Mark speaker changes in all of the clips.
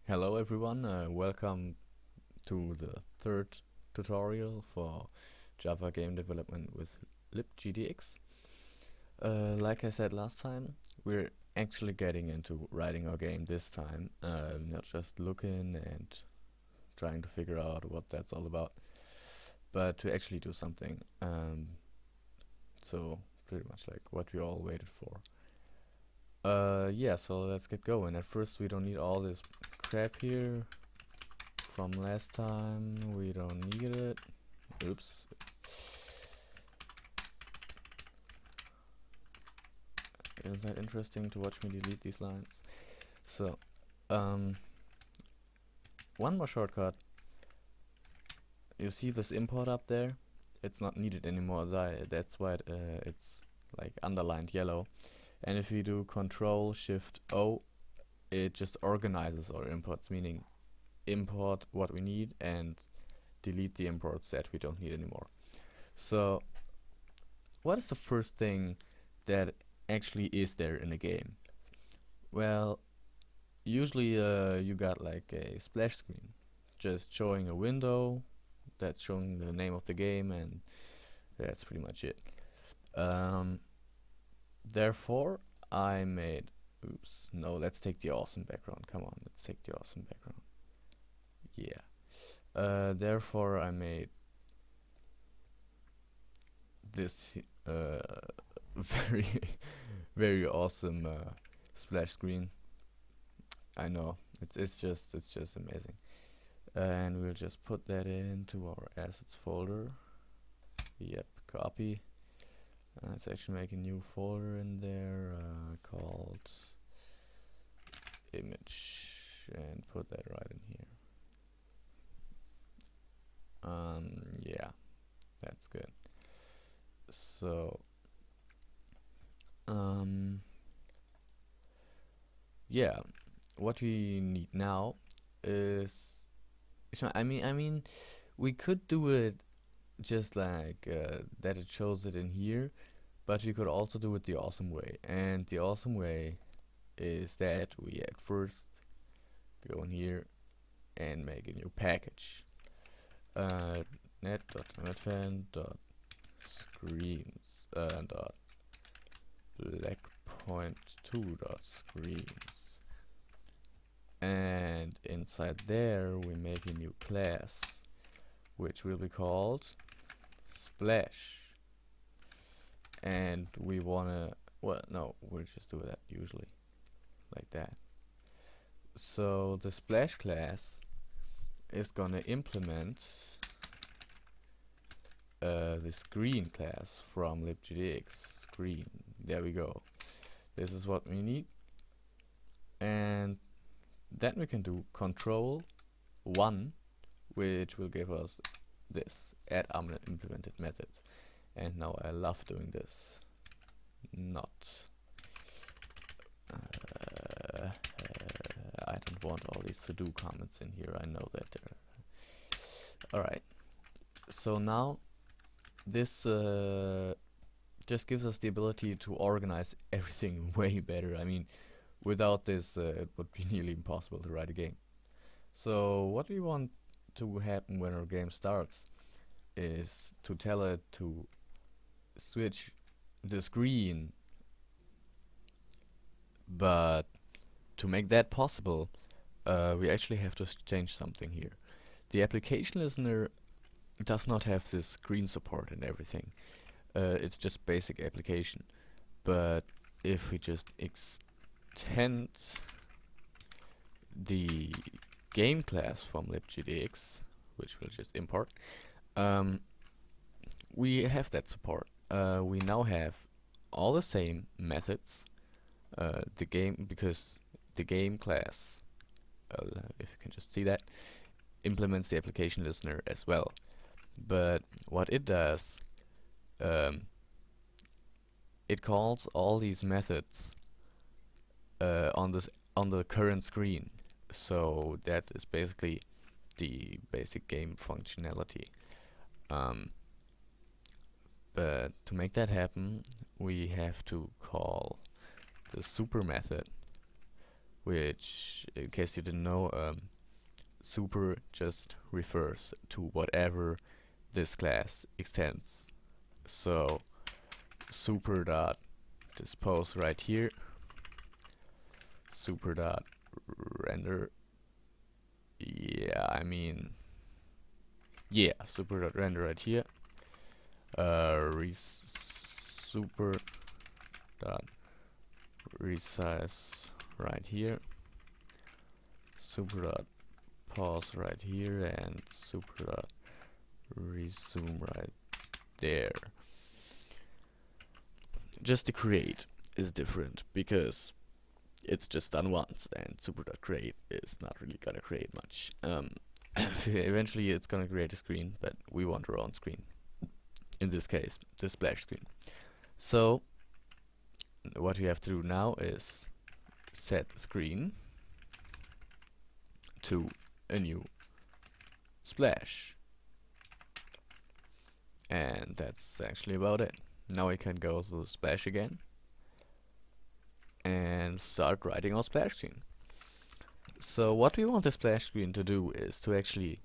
Speaker 1: Hello everyone, welcome to the third tutorial for Java game development with LibGDX. Like I said last time, we're actually getting into writing our game this time, not just looking and trying to figure out what that's all about, but to actually do something. So pretty much like what we all waited for. Yeah, so let's get going. At first we don't need all this crap here from last time. We don't need it. Oops. Isn't that interesting to watch me delete these lines? So, um, one more shortcut. You see this import up there? It's not needed anymore. That's why it's like underlined yellow. And if we do Control Shift O, it just organizes our imports, meaning import what we need and delete the imports that we don't need anymore. So, what is the first thing that actually is there in a game? Well, usually you got like a splash screen, just showing a window that's showing the name of the game, and that's pretty much it. Um, Therefore, I made. Oops, no, let's take the awesome background. Come on, let's take the awesome background. Yeah. Therefore, I made this very, very awesome splash screen. I know it's just amazing. And we'll just put that into our assets folder. Yep, copy. Let's actually make a new folder in there called image and put that right in here. Yeah, that's good. So, yeah, what we need now is, I mean, we could do it just like that it shows it in here, but we could also do it the awesome way. And the awesome way is that we at first go in here and make a new package. net.netfan.screens dot blackpoint2.screens, and inside there we make a new class which will be called splash. And we wanna, well, no, we'll just do that usually like that. So the splash class is gonna implement the screen class from libgdx screen. There we go. This is what we need. And then we can do control 1, which will give us this add implemented methods. And now I love doing this. Not I don't want all these to-do comments in here. I know that they're alright. So now this just gives us the ability to organize everything way better. I mean, without this it would be nearly impossible to write a game. So what we want to happen when our game starts is to tell it to switch the screen, but to make that possible we actually have to change something here. The application listener does not have this screen support and everything. It's just basic application. But if we just extend the game class from libgdx, which we'll just import, we have that support. We now have all the same methods. Because the game class, if you can just see that, implements the application listener as well. But what it does, it calls all these methods on the current screen. So that is basically the basic game functionality. But to make that happen, we have to call the super method, which, in case you didn't know, super just refers to whatever this class extends. So super dot dispose right here, super dot render, super dot render right here, super dot resize right here, super dot pause right here, and super dot resume right there. Just the create is different because it's just done once, and super.create is not really gonna create much. Eventually it's gonna create a screen, but we want our own screen. In this case, the splash screen. So what we have to do now is set the screen to a new splash. And that's actually about it. Now we can go to the splash again and start writing our splash screen. So what we want the splash screen to do is to actually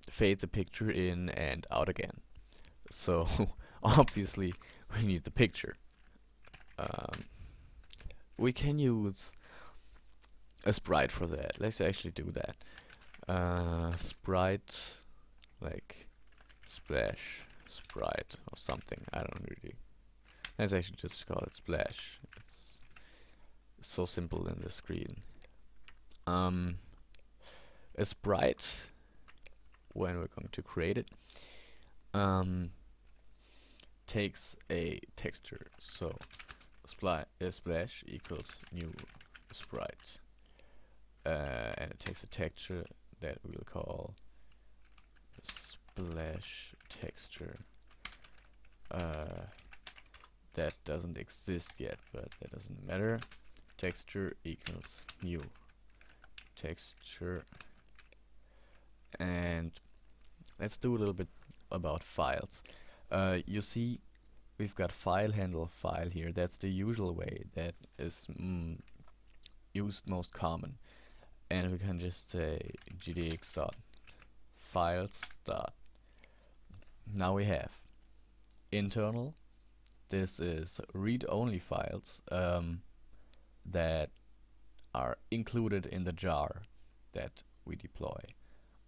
Speaker 1: fade the picture in and out again. So obviously we need the picture. We can use a sprite for that. Let's actually do that. Sprite, like splash sprite or something. I don't really. Let's actually just call it splash. It's so simple in the screen. A sprite, when we're going to create it, takes a texture. So splash equals new sprite, and it takes a texture that we'll call splash texture. That doesn't exist yet, but that doesn't matter. Texture equals new texture. And let's do a little bit about files. You see we've got file handle file here. That's the usual way that is used most common. And we can just say gdx dot files dot. Now we have internal. This is read-only files that are included in the jar that we deploy.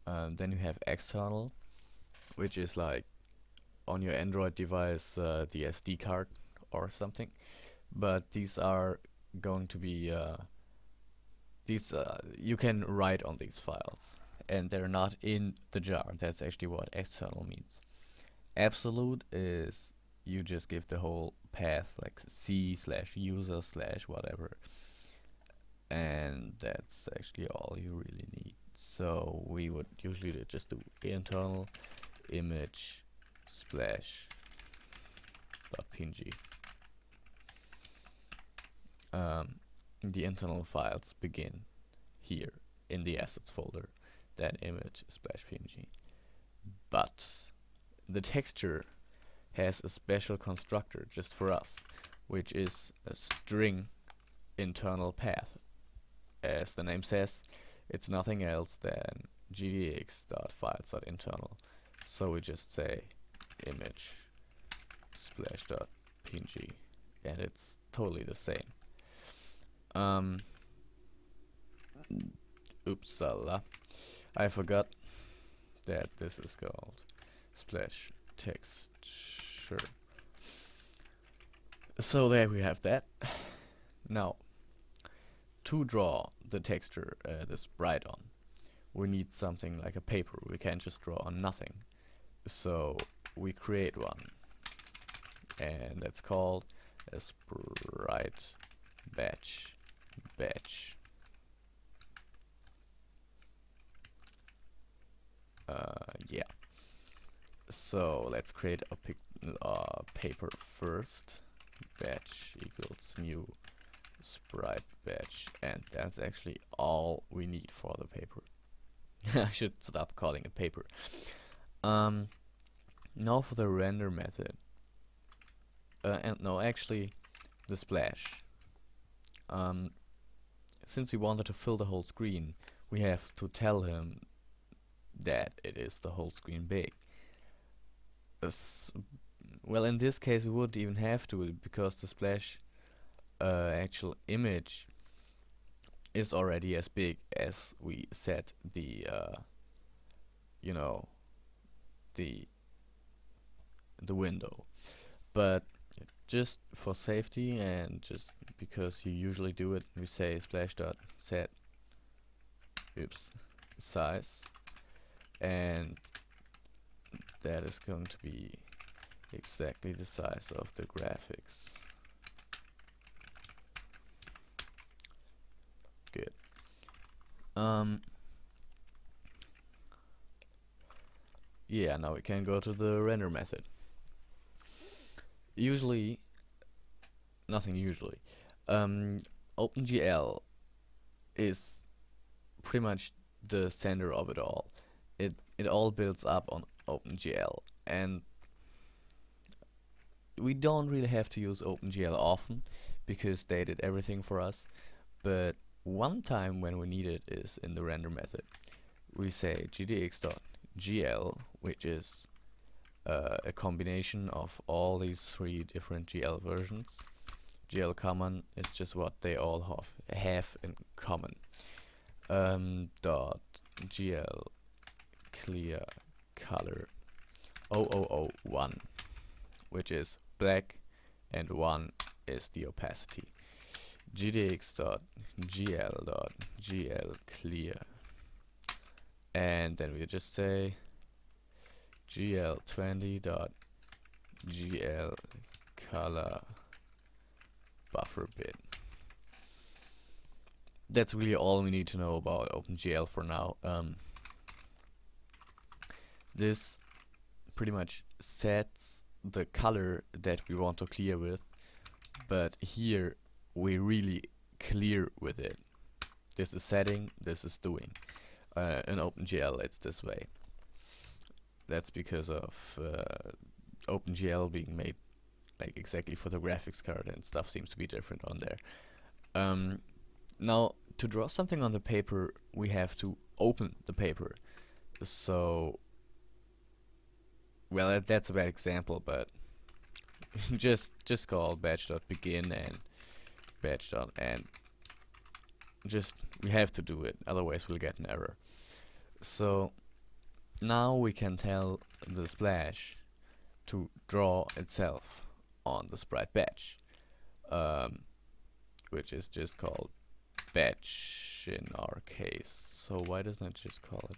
Speaker 1: Then you have external, which is like on your Android device the SD card or something. But these are going to be you can write on these files, and they're not in the jar. That's actually what external means. Absolute is you just give the whole path, like c/user/ whatever, and that's actually all you really need. So we would usually just do internal image splash .png. The internal files begin here in the assets folder, that image splash png. But the texture has a special constructor just for us, which is a string internal path. As the name says, it's nothing else than gdx.files.internal. So we just say image splash.png, and it's totally the same. Oopsala, I forgot that this is called splash texture. So there we have that. Now, to draw the texture, the sprite on, we need something like a paper. We can't just draw on nothing. So we create one, and that's called a SpriteBatch. Yeah. So let's create a paper first. Batch equals new SpriteBatch, and that's actually all we need for the paper. I should stop calling it paper. Now for the render method. And no, actually, the splash. since we wanted to fill the whole screen, we have to tell him that it is the whole screen big. Well, in this case we wouldn't even have to, because the splash actual image is already as big as we set the you know, the window. But just for safety and just because you usually do it, we say splash dot set size, and that is going to be exactly the size of the graphics. Good. Yeah, now we can go to the render method. OpenGL is pretty much the center of it all. It all builds up on OpenGL, and we don't really have to use OpenGL often because they did everything for us. But one time when we need it is in the render method. We say gdx.gl, which is a combination of all these three different GL versions. GL common is just what they all have in common. Dot GL clear color 0001, which is black, and 1 is the opacity. gdx.gl.gl clear, and then we just say gl20.gl color buffer bit. That's really all we need to know about OpenGL for now. This pretty much sets the color that we want to clear with, but here we really clear with it. This is setting, this is doing. In OpenGL it's this way. That's because of OpenGL being made like exactly for the graphics card, and stuff seems to be different on there. Now, to draw something on the paper, we have to open the paper. So, well, that's a bad example, but just call batch.begin and batch.end. We have to do it, otherwise we'll get an error. So now we can tell the splash to draw itself on the SpriteBatch, which is just called batch in our case. So why doesn't it just call it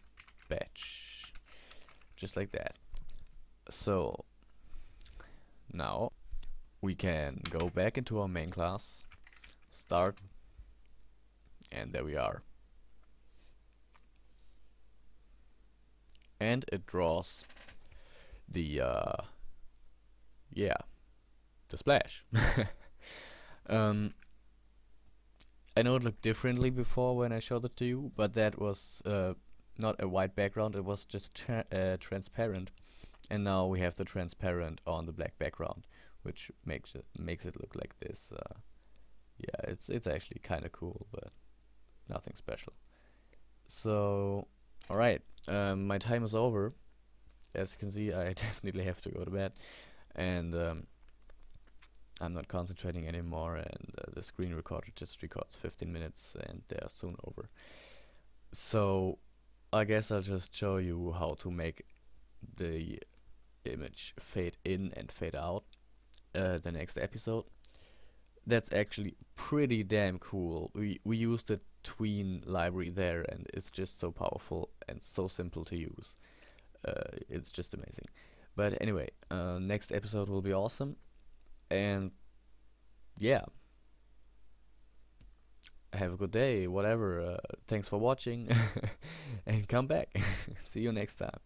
Speaker 1: batch? Just like that. So now we can go back into our main class, start, and there we are. And it draws the the splash. I know it looked differently before when I showed it to you, but that was not a white background, it was just transparent. And now we have the transparent on the black background, which makes it look like this. Yeah, it's actually kind of cool, but nothing special. So, alright, my time is over. As you can see, I definitely have to go to bed, and I'm not concentrating anymore, and the screen recorder just records 15 minutes and they're soon over. So I guess I'll just show you how to make the image fade in and fade out the next episode. That's actually pretty damn cool. We used the tween library there, and it's just so powerful and so simple to use. It's just amazing. But anyway, next episode will be awesome, and yeah, have a good day, whatever. Thanks for watching and come back. See you next time.